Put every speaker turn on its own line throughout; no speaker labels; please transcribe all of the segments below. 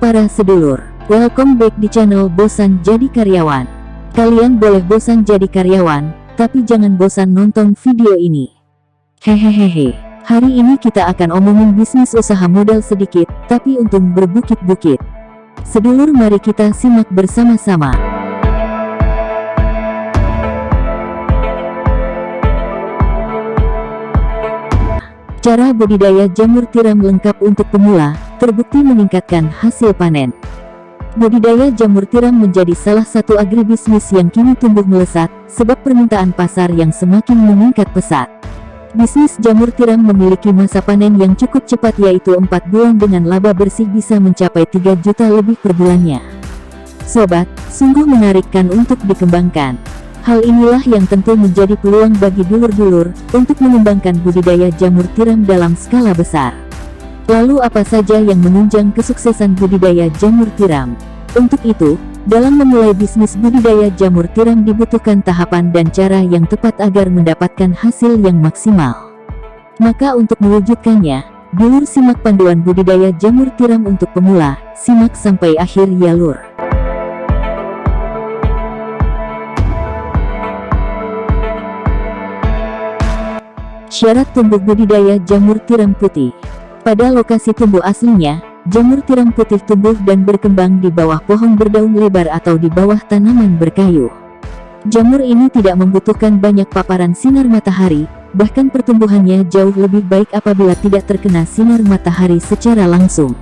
para sedulur, welcome back di channel Bosan Jadi Karyawan. Kalian boleh bosan jadi karyawan, tapi jangan bosan nonton video ini. Hehehehe, hari ini kita akan omongin bisnis usaha modal sedikit, tapi untung berbukit-bukit. Sedulur, mari kita simak bersama-sama. Cara budidaya jamur tiram lengkap untuk pemula, terbukti meningkatkan hasil panen. Budidaya jamur tiram menjadi salah satu agribisnis yang kini tumbuh melesat, sebab permintaan pasar yang semakin meningkat pesat. Bisnis jamur tiram memiliki masa panen yang cukup cepat, yaitu 4 bulan, dengan laba bersih bisa mencapai 3 juta lebih per bulannya. Sobat, sungguh menarikkan untuk dikembangkan. Hal inilah yang tentu menjadi peluang bagi dulur-dulur untuk mengembangkan budidaya jamur tiram dalam skala besar. Lalu apa saja yang menunjang kesuksesan budidaya jamur tiram? Untuk itu, dalam memulai bisnis budidaya jamur tiram dibutuhkan tahapan dan cara yang tepat agar mendapatkan hasil yang maksimal. Maka untuk mewujudkannya, dulur simak panduan budidaya jamur tiram untuk pemula, simak sampai akhir ya lur. Syarat tumbuh budidaya jamur tiram putih. Pada lokasi tumbuh aslinya, jamur tiram putih tumbuh dan berkembang di bawah pohon berdaun lebar atau di bawah tanaman berkayu. Jamur ini tidak membutuhkan banyak paparan sinar matahari, bahkan pertumbuhannya jauh lebih baik apabila tidak terkena sinar matahari secara langsung.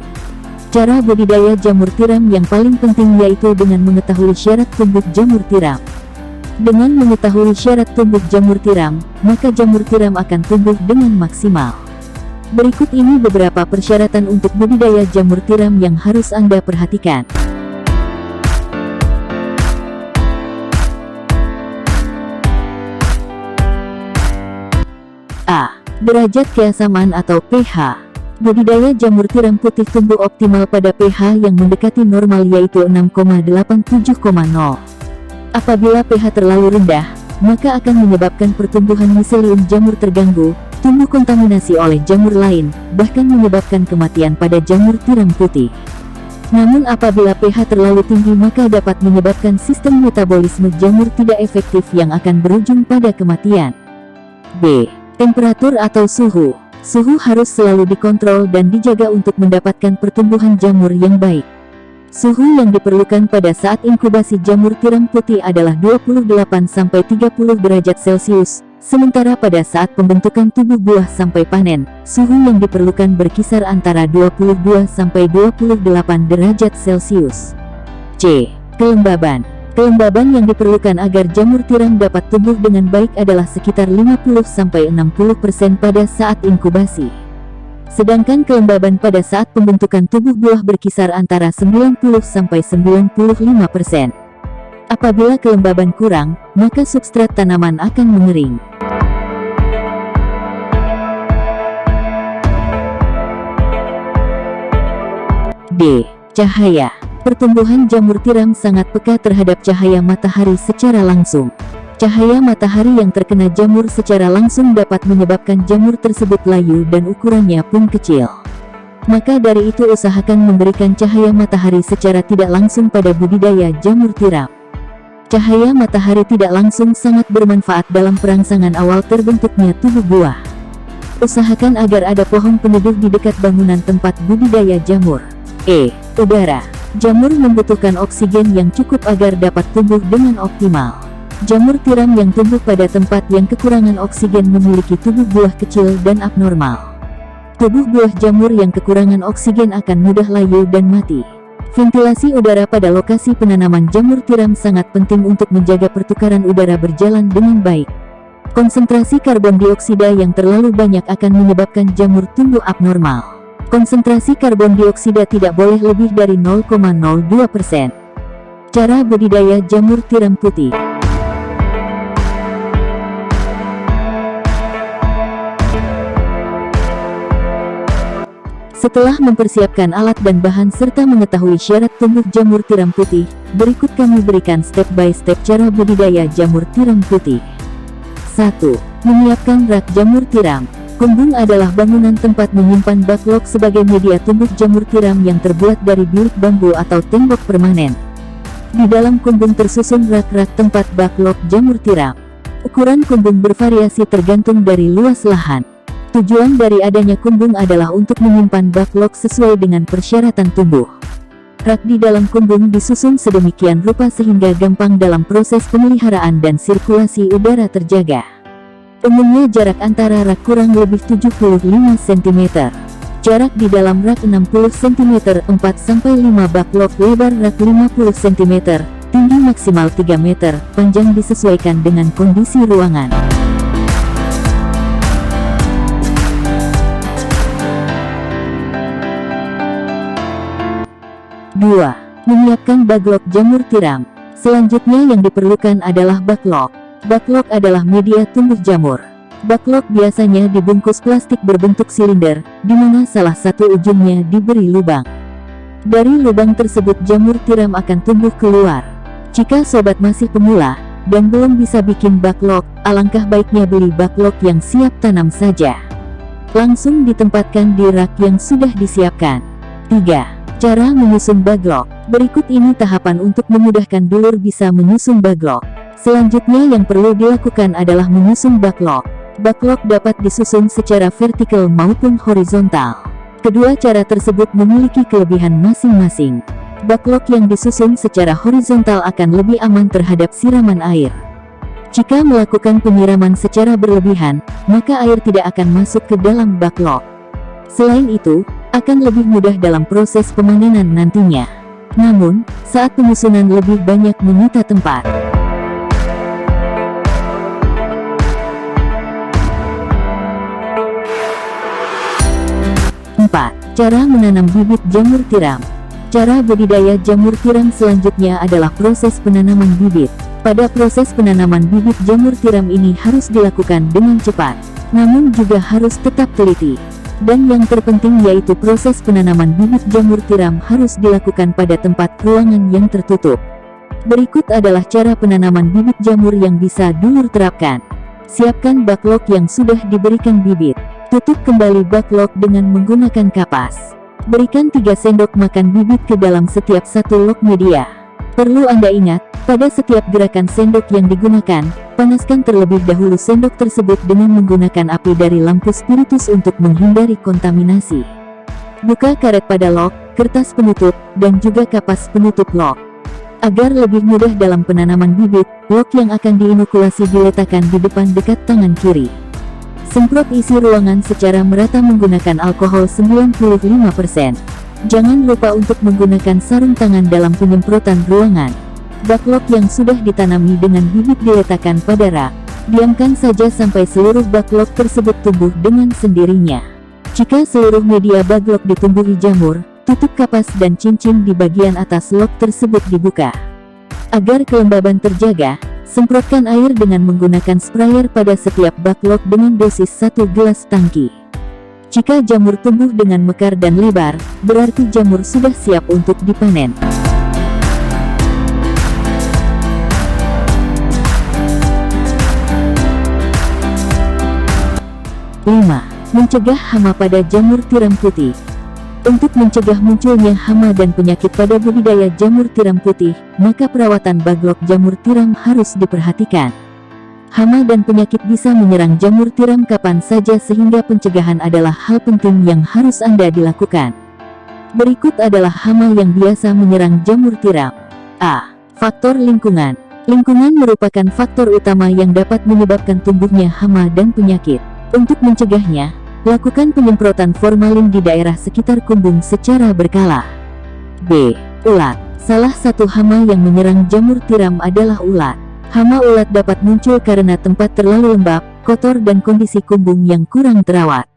Cara budidaya jamur tiram yang paling penting yaitu dengan mengetahui syarat tumbuh jamur tiram. Dengan mengetahui syarat tumbuh jamur tiram, maka jamur tiram akan tumbuh dengan maksimal. Berikut ini beberapa persyaratan untuk budidaya jamur tiram yang harus Anda perhatikan. A. Derajat keasaman atau pH. Budidaya jamur tiram putih tumbuh optimal pada pH yang mendekati normal, yaitu 6,87,0. Apabila pH terlalu rendah, maka akan menyebabkan pertumbuhan miselium jamur terganggu, tumbuh kontaminasi oleh jamur lain, bahkan menyebabkan kematian pada jamur tiram putih. Namun apabila pH terlalu tinggi, maka dapat menyebabkan sistem metabolisme jamur tidak efektif yang akan berujung pada kematian. B. Temperatur atau suhu. Suhu harus selalu dikontrol dan dijaga untuk mendapatkan pertumbuhan jamur yang baik. Suhu yang diperlukan pada saat inkubasi jamur tiram putih adalah 28-30 derajat Celcius, sementara pada saat pembentukan tubuh buah sampai panen, suhu yang diperlukan berkisar antara 22-28 derajat Celcius. C. Kelembaban. Kelembaban yang diperlukan agar jamur tiram dapat tumbuh dengan baik adalah sekitar 50-60% pada saat inkubasi. Sedangkan kelembaban pada saat pembentukan tubuh buah berkisar antara 90-95%. Apabila kelembaban kurang, maka substrat tanaman akan mengering. D. Cahaya. Pertumbuhan jamur tiram sangat peka terhadap cahaya matahari secara langsung. Cahaya matahari yang terkena jamur secara langsung dapat menyebabkan jamur tersebut layu dan ukurannya pun kecil. Maka dari itu usahakan memberikan cahaya matahari secara tidak langsung pada budidaya jamur tiram. Cahaya matahari tidak langsung sangat bermanfaat dalam perangsangan awal terbentuknya tubuh buah. Usahakan agar ada pohon peneduh di dekat bangunan tempat budidaya jamur. E. Udara. Jamur membutuhkan oksigen yang cukup agar dapat tumbuh dengan optimal. Jamur tiram yang tumbuh pada tempat yang kekurangan oksigen memiliki tubuh buah kecil dan abnormal. Tubuh buah jamur yang kekurangan oksigen akan mudah layu dan mati. Ventilasi udara pada lokasi penanaman jamur tiram sangat penting untuk menjaga pertukaran udara berjalan dengan baik. Konsentrasi karbon dioksida yang terlalu banyak akan menyebabkan jamur tumbuh abnormal. Konsentrasi karbon dioksida tidak boleh lebih dari 0,02%. Cara budidaya jamur tiram putih. Setelah mempersiapkan alat dan bahan serta mengetahui syarat tumbuh jamur tiram putih, berikut kami berikan step by step cara budidaya jamur tiram putih. 1. Menyiapkan rak jamur tiram. Kumbung adalah bangunan tempat menyimpan backlog sebagai media tumbuh jamur tiram yang terbuat dari bilik bambu atau tembok permanen. Di dalam kumbung tersusun rak-rak tempat backlog jamur tiram. Ukuran kumbung bervariasi tergantung dari luas lahan. Tujuan dari adanya kumbung adalah untuk menyimpan backlog sesuai dengan persyaratan tumbuh. Rak di dalam kumbung disusun sedemikian rupa sehingga gampang dalam proses pemeliharaan dan sirkulasi udara terjaga. Umumnya jarak antara rak kurang lebih 75 cm. Jarak di dalam rak 60 cm, 4-5 backlog, lebar rak 50 cm, tinggi maksimal 3 meter, panjang disesuaikan dengan kondisi ruangan. Dua, menyiapkan backlog jamur tiram. Selanjutnya yang diperlukan adalah backlog. Backlog adalah media tumbuh jamur. Backlog biasanya dibungkus plastik berbentuk silinder, di mana salah satu ujungnya diberi lubang. Dari lubang tersebut jamur tiram akan tumbuh keluar. Jika sobat masih pemula, dan belum bisa bikin backlog, alangkah baiknya beli backlog yang siap tanam saja. Langsung ditempatkan di rak yang sudah disiapkan. 3. Cara menyusun backlog. Berikut ini tahapan untuk memudahkan dulur bisa menyusun backlog. Selanjutnya yang perlu dilakukan adalah menyusun backlog. Backlog dapat disusun secara vertikal maupun horizontal. Kedua cara tersebut memiliki kelebihan masing-masing. Backlog yang disusun secara horizontal akan lebih aman terhadap siraman air. Jika melakukan penyiraman secara berlebihan, maka air tidak akan masuk ke dalam backlog. Selain itu, akan lebih mudah dalam proses pemanenan nantinya. Namun, saat penyusunan lebih banyak menyita tempat. 4. Cara menanam bibit jamur tiram. Cara budidaya jamur tiram selanjutnya adalah proses penanaman bibit. Pada proses penanaman bibit jamur tiram ini harus dilakukan dengan cepat, namun juga harus tetap teliti. Dan yang terpenting yaitu proses penanaman bibit jamur tiram harus dilakukan pada tempat ruangan yang tertutup. Berikut adalah cara penanaman bibit jamur yang bisa dulur terapkan. Siapkan backlog yang sudah diberikan bibit. Tutup kembali backlog dengan menggunakan kapas. Berikan 3 sendok makan bibit ke dalam setiap satu log media. Perlu Anda ingat, pada setiap gerakan sendok yang digunakan, panaskan terlebih dahulu sendok tersebut dengan menggunakan api dari lampu spiritus untuk menghindari kontaminasi. Buka karet pada log, kertas penutup, dan juga kapas penutup log. Agar lebih mudah dalam penanaman bibit, log yang akan diinokulasi diletakkan di depan dekat tangan kiri. Semprot isi ruangan secara merata menggunakan alkohol 95%. Jangan lupa untuk menggunakan sarung tangan dalam penyemprotan ruangan. Backlog yang sudah ditanami dengan bibit diletakkan pada rak. Diamkan saja sampai seluruh backlog tersebut tumbuh dengan sendirinya. Jika seluruh media backlog ditumbuhi jamur, tutup kapas dan cincin di bagian atas log tersebut dibuka. Agar kelembaban terjaga, semprotkan air dengan menggunakan sprayer pada setiap backlog dengan dosis 1 gelas tangki. Jika jamur tumbuh dengan mekar dan lebar, berarti jamur sudah siap untuk dipanen. 5. Mencegah hama pada jamur tiram putih. Untuk mencegah munculnya hama dan penyakit pada budidaya jamur tiram putih, maka perawatan backlog jamur tiram harus diperhatikan. Hama dan penyakit bisa menyerang jamur tiram kapan saja sehingga pencegahan adalah hal penting yang harus Anda dilakukan. Berikut adalah hama yang biasa menyerang jamur tiram. A. Faktor lingkungan. Lingkungan merupakan faktor utama yang dapat menyebabkan tumbuhnya hama dan penyakit. Untuk mencegahnya, lakukan penyemprotan formalin di daerah sekitar kumbung secara berkala. B. Ulat. Salah satu hama yang menyerang jamur tiram adalah ulat. Hama ulat dapat muncul karena tempat terlalu lembab, kotor dan kondisi kumbung yang kurang terawat.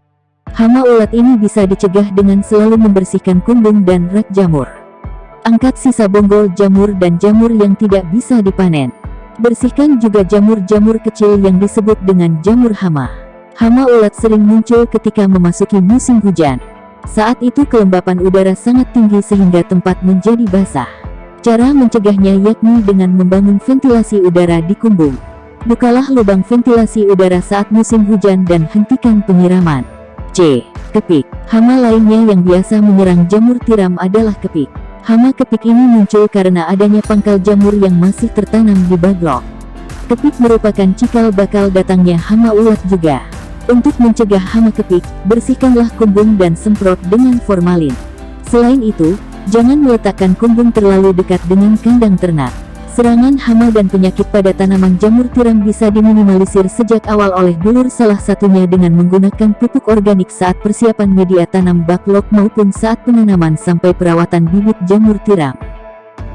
Hama ulat ini bisa dicegah dengan selalu membersihkan kumbung dan rak jamur. Angkat sisa bonggol jamur dan jamur yang tidak bisa dipanen. Bersihkan juga jamur-jamur kecil yang disebut dengan jamur hama. Hama ulat sering muncul ketika memasuki musim hujan. Saat itu kelembapan udara sangat tinggi sehingga tempat menjadi basah. Cara mencegahnya yakni dengan membangun ventilasi udara di kumbung. Bukalah lubang ventilasi udara saat musim hujan dan hentikan penyiraman. C. Kepik. Hama lainnya yang biasa menyerang jamur tiram adalah kepik. Hama kepik ini muncul karena adanya pangkal jamur yang masih tertanam di baglok. Kepik merupakan cikal bakal datangnya hama ulat juga. Untuk mencegah hama kepik, bersihkanlah kumbung dan semprot dengan formalin. Selain itu, jangan meletakkan kumbung terlalu dekat dengan kandang ternak. Serangan hama dan penyakit pada tanaman jamur tiram bisa diminimalisir sejak awal oleh dulur, salah satunya dengan menggunakan pupuk organik saat persiapan media tanam baglok maupun saat penanaman sampai perawatan bibit jamur tiram.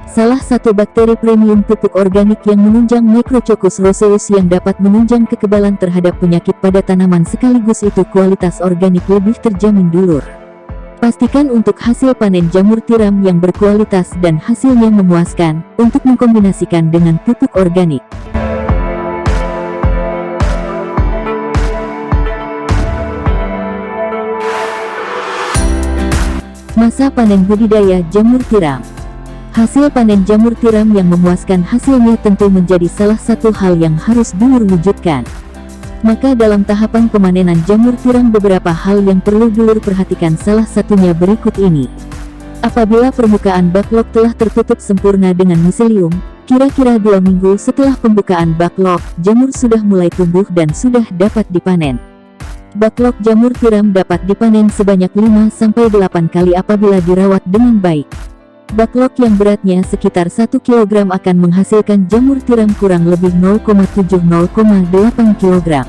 Salah satu bakteri premium pupuk organik yang menunjang Micrococcus roseus yang dapat menunjang kekebalan terhadap penyakit pada tanaman sekaligus itu kualitas organik lebih terjamin dulur. Pastikan untuk hasil panen jamur tiram yang berkualitas dan hasilnya memuaskan, untuk mengkombinasikan dengan pupuk organik. Masa panen budidaya jamur tiram. Hasil panen jamur tiram yang memuaskan hasilnya tentu menjadi salah satu hal yang harus dulur wujudkan. Maka dalam tahapan pemanenan jamur tiram beberapa hal yang perlu dulur perhatikan, salah satunya berikut ini. Apabila permukaan baglok telah tertutup sempurna dengan miselium, kira-kira 2 minggu setelah pembukaan baglok, jamur sudah mulai tumbuh dan sudah dapat dipanen. Baglok jamur tiram dapat dipanen sebanyak 5-8 kali apabila dirawat dengan baik. Baglok yang beratnya sekitar 1 kg akan menghasilkan jamur tiram kurang lebih 0,7-0,8 kg.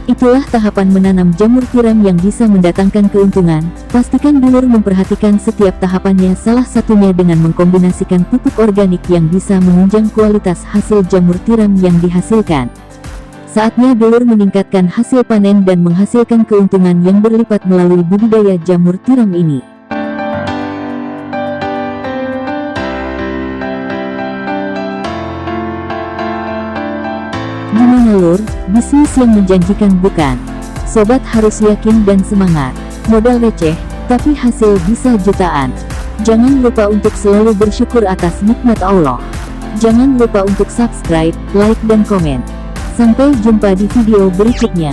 Itulah tahapan menanam jamur tiram yang bisa mendatangkan keuntungan. Pastikan dulur memperhatikan setiap tahapannya, salah satunya dengan mengkombinasikan pupuk organik yang bisa menunjang kualitas hasil jamur tiram yang dihasilkan. Saatnya dulur meningkatkan hasil panen dan menghasilkan keuntungan yang berlipat melalui budidaya jamur tiram ini. Gimana lur, bisnis yang menjanjikan bukan? Sobat harus yakin dan semangat. Modal receh, tapi hasil bisa jutaan. Jangan lupa untuk selalu bersyukur atas nikmat Allah. Jangan lupa untuk subscribe, like dan komen. Sampai jumpa di video berikutnya.